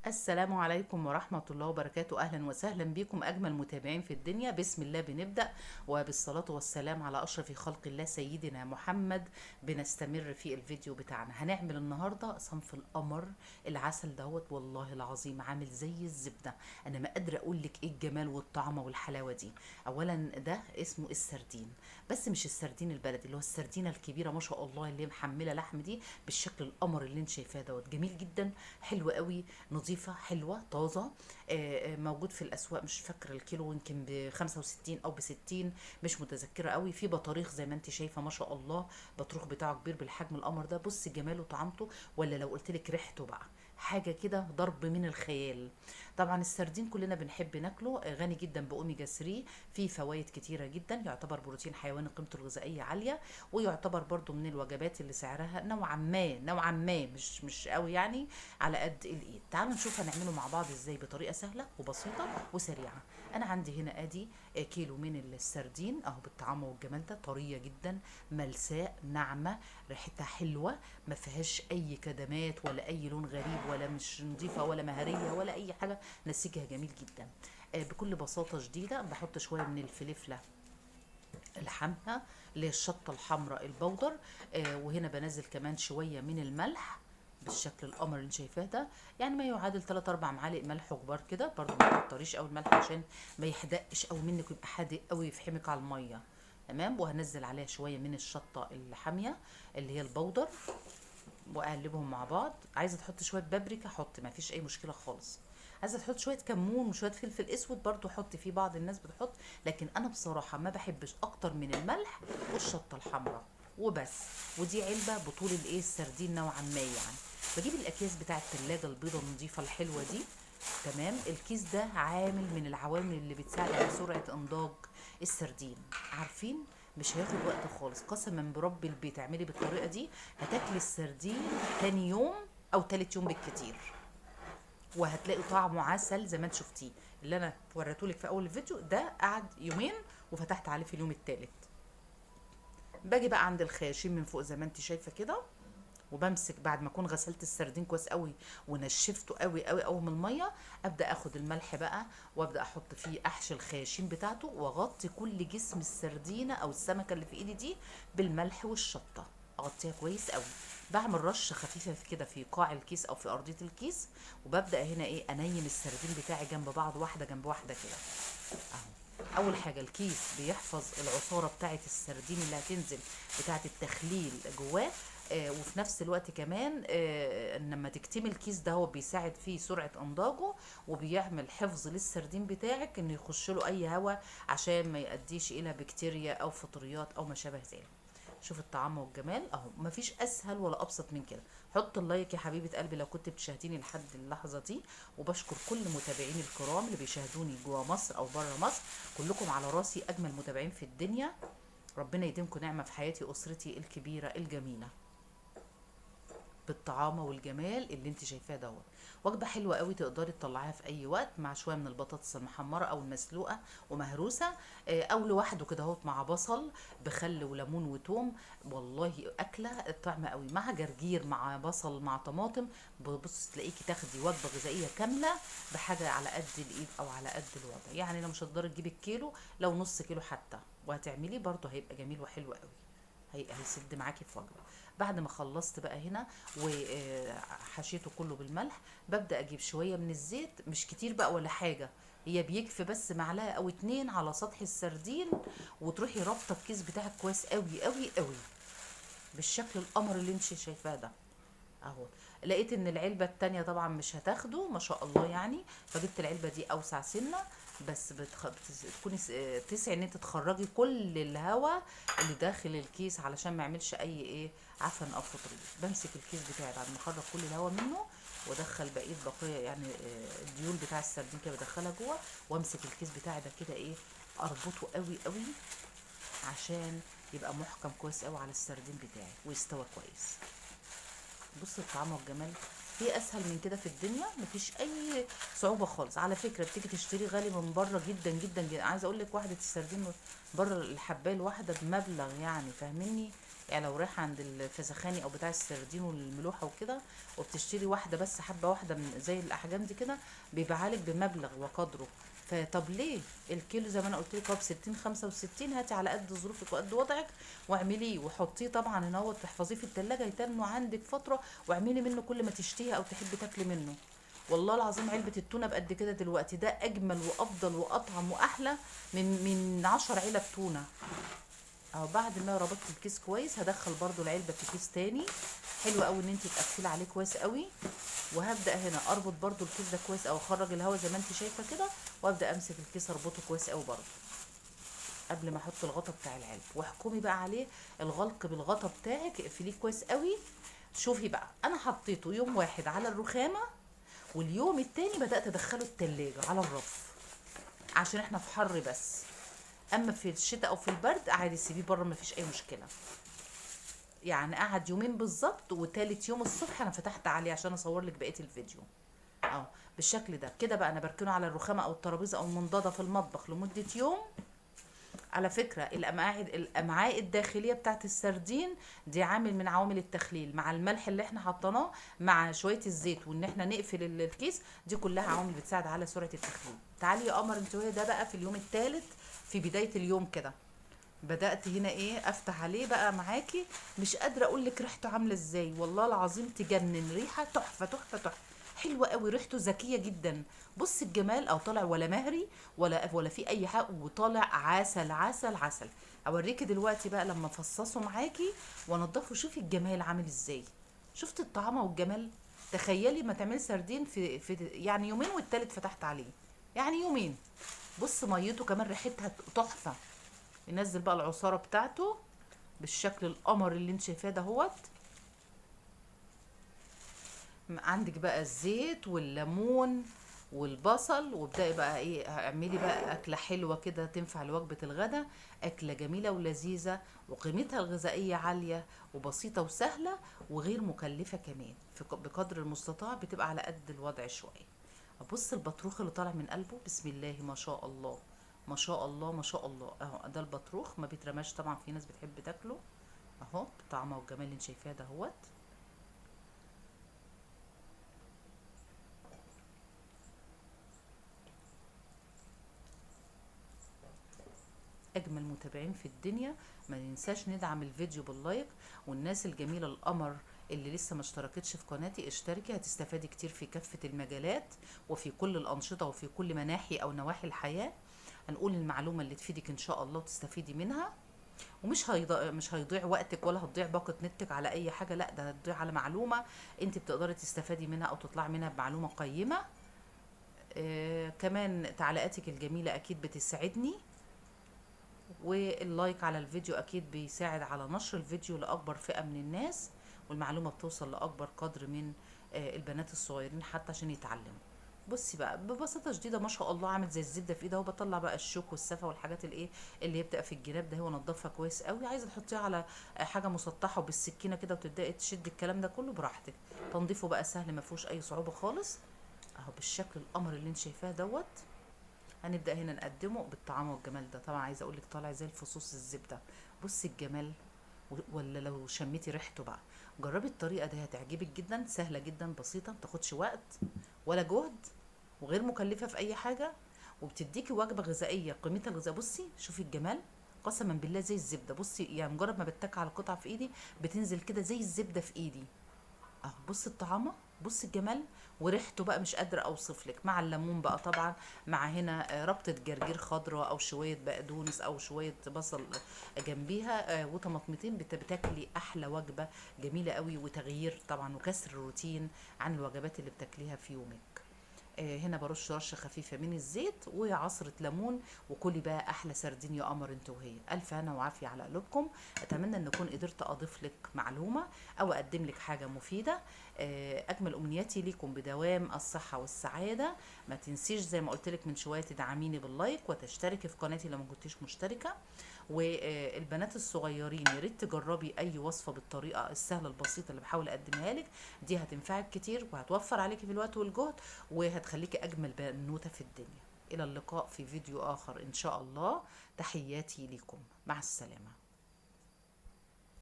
السلام عليكم ورحمة الله وبركاته. أهلا وسهلا بكم أجمل متابعين في الدنيا. بسم الله بنبدأ، وبالصلاة والسلام على أشرف خلق الله سيدنا محمد. بنستمر في الفيديو بتاعنا. هنعمل النهاردة صنف القمر العسل دوت، والله العظيم عامل زي الزبدة. أنا ما قادرة أقول لك إيه الجمال والطعمة والحلاوة دي. أولا ده اسمه السردين، بس مش السردين البلدي اللي هو السردينة الكبيرة ما شاء الله اللي محملة لحم دي بالشكل القمر اللي انت شايفاه دوت. جميل جدا، حلو قوي، نظيفة حلوة طازة. موجود في الأسواق، مش فاكرة الكيلو يمكن ب65 أو ب60، مش متذكرة قوي. في بطاريخ زي ما انت شايفة ما شاء الله، بطروخ بتاعه كبير بالحجم القمر ده. بص جماله وطعمته، ولا لو قلت لك ريحته بقى حاجة كده ضرب من الخيال. طبعا السردين كلنا بنحب ناكله، غني جدا بأوميجا 3، فيه فوائد كتيرة جدا، يعتبر بروتين حيواني قيمته الغذائية عالية، ويعتبر برضو من الوجبات اللي سعرها نوعا ما مش قوي يعني، على قد الايد. تعالوا نشوف هنعمله مع بعض ازاي بطريقه سهله وبسيطه وسريعه. انا عندي هنا ادي كيلو من السردين اهو، بالطعام والجمال ده، طريه جدا، ملساء ناعمه، ريحتها حلوه، ما فيهاش اي كدمات ولا اي لون غريب، ولا مش نظيفه ولا مهريه ولا اي حاجه، نسيجها جميل جدا. بكل بساطه شديده بحط شويه من الفلفله الحاميه، اللي هي الشطه الحمراء البودر. وهنا بنزل كمان شويه من الملح بالشكل القمر اللي شايفاه ده، يعني ما يعادل 3 4 معالق ملح كبار كده. برضو ما تكتريش قوي الملح عشان ما يحدقش قوي منك ويبقى حادق قوي يفحمك على الميه. تمام. وهنزل عليها شويه من الشطه الحاميه اللي هي البودر، واقلبهم مع بعض. عايزه تحط شويه بابريكا حط، ما فيش اي مشكله خالص. عايزه تحط شويه كمون وشويه فلفل اسود برضو حط، في بعض الناس بتحط، لكن انا بصراحه ما بحبش اكتر من الملح والشطه الحمراء وبس. ودي علبه بطول الايه السردين نوعا ما يعني. بجيب الاكياس بتاع التلاجة البيضه النظيفه الحلوه دي. تمام. الكيس ده عامل من العوامل اللي بتساعد على سرعه انضاج السردين، عارفين؟ مش هياخد وقت خالص، قسما برب البيت اعملي بالطريقه دي هتاكلي السردين تاني يوم او تالت يوم بالكتير، وهتلاقي طعمه عسل زي ما انت شفتيه. اللي انا وريتهولك في اول الفيديو ده قعد يومين وفتحت عليه في اليوم التالت. باجي بقى عند الخياشيم من فوق زي ما انت شايفه كده، وبمسك بعد ما اكون غسلت السردين كويس قوي ونشفته قوي قوي قوي من الميه، ابدا اخد الملح بقى وابدا احط فيه احشي الخياشيم بتاعته، واغطي كل جسم السردينه او السمكه اللي في ايدي دي بالملح والشطه، اغطيها كويس قوي. بعمل رشه خفيفه كده في قاع الكيس او في ارضيه الكيس، وببدا هنا ايه انيم السردين بتاعي جنب بعض، واحده جنب واحده كده اهو. اول حاجه الكيس بيحفظ العصاره بتاعه السردين اللي هتنزل بتاعه التخليل جواه. وفي نفس الوقت كمان لما تكتمي الكيس ده هو بيساعد فيه سرعه انضاجه، وبيعمل حفظ للسردين بتاعك ان يخش له اي هواء عشان ما يؤديش الى بكتيريا او فطريات او ما شابه ذلك. شوف الطعام والجمال اهو، مفيش اسهل ولا ابسط من كده. حط اللايك يا حبيبه قلبي لو كنت بتشاهديني لحد اللحظه دي، وبشكر كل متابعيني الكرام اللي بيشاهدوني جوا مصر او بره مصر، كلكم على راسي اجمل متابعين في الدنيا. ربنا يديمكم نعمه في حياتي اسرتي الكبيره الجميله بالطعامه والجمال اللي انت شايفاه دوت. وجبه حلوه قوي تقدري تطلعيها في اي وقت مع شويه من البطاطس المحمره او المسلوقه ومهروسه، او لوحده كده اهوت مع بصل بخل وليمون وتوم. والله اكله طعمه قوي مع جرجير مع بصل مع طماطم. بص تلاقيكي تاخدي وجبه غذائيه كامله بحاجه على قد الايد او على قد الوضع. يعني لو مش هتقدري تجيبي الكيلو، لو نص كيلو حتى وهتعمليه برضه هيبقى جميل وحلو قوي، هيسد معاكي في وجبه. بعد ما خلصت بقى هنا وحشيته كله بالملح، ببدا اجيب شويه من الزيت، مش كتير بقى ولا حاجه، هي بيكفي بس معلقه او اتنين على سطح السردين، وتروحي رابطه الكيس بتاعك كويس قوي قوي قوي بالشكل القمر اللي انت شايفاه ده اهو. لقيت ان العلبه التانية طبعا مش هتاخده ما شاء الله يعني، فجبت العلبه دي اوسع سنه، بس تكوني تسعي ان انت تخرجي كل الهواء اللي داخل الكيس علشان ما يعملش اي ايه عفن او فطريه. بمسك الكيس بتاعي بعد ما اخرج كل الهواء منه، وادخل بقيه يعني الديول بتاع السردين كده بدخلها جوه، وامسك الكيس بتاعي ده كده ايه اربطه قوي قوي عشان يبقى محكم كويس قوي على السردين بتاعي ويستوى كويس. بص الطعام والجمال، في اسهل من كده في الدنيا؟ مفيش اي صعوبه خالص. على فكره بتيجي تشتري غالي من بره جدا جدا جدا، عايزه اقول لك واحده السردين بره الحبايه الواحده بمبلغ يعني، فاهمني؟ يعني لو رايحه عند الفزخاني او بتاع السردين والملوحه وكده، وبتشتري واحده بس، حبه واحده من زي الاحجام دي كده، بيبيعها بمبلغ وقدره. فطب ليه؟ الكيلو زي ما انا قلت لك هو ب 60 65، هاتي على قد ظروفك وقد وضعك واعمليه، وحطيه طبعا هنا هو، تحفظيه في التلاجة يتنه عندك فتره، واعملي منه كل ما تشتهي او تحبي تاكلي منه. والله العظيم علبة التونة بقد كده دلوقتي، ده أجمل وأفضل وأطعم وأحلى من 10 علب تونة. اهو بعد ما ربطت الكيس كويس، هدخل برضو العلبة في كيس تاني. حلو قوي ان انت تقفلي عليه كويس قوي. وهبدأ هنا اربط برضو الكيس ده كويس، او اخرج الهواء زي ما انت شايفة كده، وابدأ امسك الكيس اربطه كويس قوي برضو قبل ما احط الغطا بتاع العلبة. واحكمي بقى عليه الغلق بالغطا بتاعك، اقفليه كويس قوي. شوفي بقى، انا حطيته يوم واحد على الرخامة، واليوم التاني بدأت ادخله التلاجة على الرف، عشان احنا في حر بس. اما في الشتاء او في البرد عادي سيبيه بره، مفيش اي مشكلة. يعني قعد يومين بالظبط، وتالت يوم الصبح انا فتحت عليه عشان اصور لك بقية الفيديو. اه بالشكل ده كده بقى، انا بركنه على الرخامة او الترابيزة او المنضدة في المطبخ لمدة يوم. على فكرة الأمعاء الداخلية بتاعت السردين دي عامل من عوامل التخليل، مع الملح اللي احنا حطيناه، مع شوية الزيت، وان احنا نقفل الكيس، دي كلها عوامل بتساعد على سرعة التخليل. تعالي يا قمر انت وهي، ده بقى في اليوم الثالث، في بداية اليوم كده بدأت هنا ايه افتح عليه بقى معاكي. مش قادرة اقول لك ريحته عاملة ازاي، والله العظيم تجنن، ريحة تحفة تحفة تحفة، حلوة قوي، ريحته ذكية جدا. بص الجمال، او طالع ولا مهري ولا في اي حاجة، وطالع عسل عسل عسل. اوريكي دلوقتي بقى لما افصصه معاكي وانضفه، شوفي الجمال عامل ازاي. شفت الطعامة والجمال؟ تخيلي ما تعملي سردين في يعني يومين، والتالت فتحت عليه، يعني يومين. بص ميته كمان ريحتها تحفة. ينزل بقى العصارة بتاعته بالشكل القمر اللي انت شايفاه دهوت. عندك بقى الزيت والليمون والبصل، وابدأي بقى ايه، اعملي بقى اكلة حلوة كده تنفع لوجبة الغداء. اكلة جميلة ولذيذة، وقيمتها الغذائية عالية، وبسيطة وسهلة، وغير مكلفة كمان، بقدر المستطاع بتبقى على قد الوضع شوية. ابص البطروخ اللي طالع من قلبه، بسم الله ما شاء الله، ما شاء الله ما شاء الله. اهو ده البطروخ، ما بيترماش طبعا، في ناس بتحب تاكله. اهو بطعمه والجمال اللي انت شايفاه دهوت. اجمل متابعين في الدنيا، ما ننساش ندعم الفيديو باللايك. والناس الجميله القمر اللي لسه ما اشتركتش في قناتي، اشتركي، هتستفادي كتير في كافه المجالات، وفي كل الانشطه، وفي كل مناحي او نواحي الحياه. هنقول المعلومه اللي تفيدك ان شاء الله وتستفيدي منها. ومش هيضيع مش هيضيع وقتك، ولا هتضيع باقة نتك على اي حاجه، لا ده هتضيع على معلومه انت بتقدري تستفادي منها، او تطلعي منها بمعلومه قيمه. كمان تعليقاتك الجميله اكيد بتسعدني، واللايك على الفيديو اكيد بيساعد على نشر الفيديو لاكبر فئة من الناس، والمعلومة بتوصل لاكبر قدر من البنات الصغيرين حتى عشان يتعلموا. بصي بقى ببساطة شديدة، ما شاء الله عامل زي الزبدة في ايدها، وبطلع بقى الشوك والسفة والحاجات الايه اللي هي بتبقى في الجناب ده، هو نضفها كويس قوي. عايزة تحطيها على حاجة مسطحة وبالسكينة كده، وتبدأي تشدي الكلام ده كله براحتك. تنظيفه بقى سهل، ما فيهوش اي صعوبة خالص. اهو بالشكل القمر اللي انت شايفاه دوت. هنبدأ هنا نقدمه بالطعام والجمال ده. طبعا عايزة اقولك طالع زي الفصوص الزبدة. بصي الجمال. ولا لو شميتي ريحته بقى، جربي الطريقة دي هتعجبك جدا، سهلة جدا بسيطة، متاخدش وقت ولا جهد، وغير مكلفة في اي حاجة، وبتديكي وجبة غذائية قيمتها الغذائية. بصي شوفي الجمال، قسما بالله زي الزبدة. بصي يعني مجرد ما بتك على القطعة في ايدي، بتنزل كده زي الزبدة في ايدي. اهو بص الطعامه، بص الجمال، وريحته بقى مش قادره اوصف لك، مع الليمون بقى طبعا، مع هنا ربطه جرجير خضراء، او شويه بقدونس، او شويه بصل جنبيها، وطماطمتين، بتاكلي احلى وجبه جميله قوي، وتغيير طبعا، وكسر الروتين عن الوجبات اللي بتاكليها في يومك. هنا برش رشه خفيفه من الزيت وعصره ليمون، وكلي بقى احلى سردين يا قمر انت وهي. الف هنا وعافيه على قلوبكم. اتمنى ان اكون قدرت اضيف لك معلومه، او اقدم لك حاجه مفيده. اجمل امنياتي ليكم بدوام الصحه والسعاده. ما تنسيش زي ما قلت لك من شويه تدعميني باللايك، وتشتركي في قناتي لو ما كنتيش مشتركه. والبنات الصغيرين يا ريت تجربي اي وصفه بالطريقه السهله البسيطه اللي بحاول اقدمها لك، دي هتنفعك كتير، وهتوفر عليكي في الوقت والجهد، وهتخليكي اجمل بنوته في الدنيا. الى اللقاء في فيديو اخر ان شاء الله. تحياتي لكم، مع السلامه.